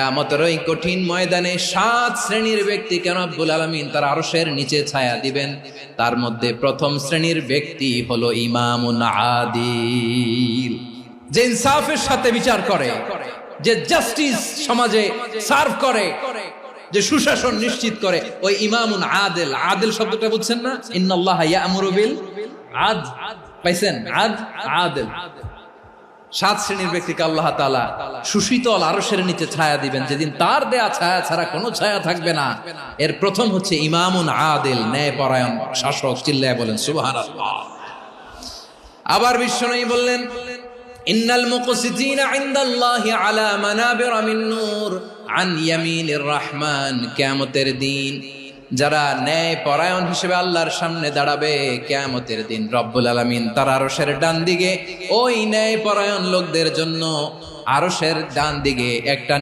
কিয়ামতের ওই কঠিন ময়দানে 7 শ্রেণীর ব্যক্তিকে রব্বুল আলামিন তার আরশের নিচে ছায়া দিবেন। তার মধ্যে প্রথম শ্রেণীর ব্যক্তি হলো ইমামুন আদিল, যে ইনসাফের সাথে বিচার করে, যে জাস্টিস সমাজে সার্ভ করে, যে সুশাসন নিশ্চিত করে, ওই ইমামুন আদিল। আদিল শব্দটা বুঝছেন না? ইন্নাল্লাহা ইয়া'মুরু বিল আদল, পাইছেন? আদিল। 7 শ্রেণীর ব্যক্তিকে আল্লাহ তাআলা সুশীতল আরশের নিচে ছায়া দিবেন, যেদিন তার দেয়া ছায়া ছাড়া কোনো ছায়া থাকবে না। এর প্রথম হচ্ছে ইমামুন আদিল, ন্যায়পরায়ণ শাসক। চিল্লায় বলেন সুবহানাল্লাহ। আবার বিশ্বনবী বললেন, ইন্নাল মুকসিতিনা ইনদাল্লাহি আলা মানাবিরা মিন নূর আন ইয়ামিনির রহমান। কিয়ামতের দিন যারা ন্যায় পরায়ণ হিসেবে আল্লাহর সামনে দাঁড়াবে, কিয়ামতের দিন রব্বুল আলামিন তার আরশের ডান দিকে ওই ন্যায় পরায়ণ লোকদের জন্য আরশের ডান দিকে একটা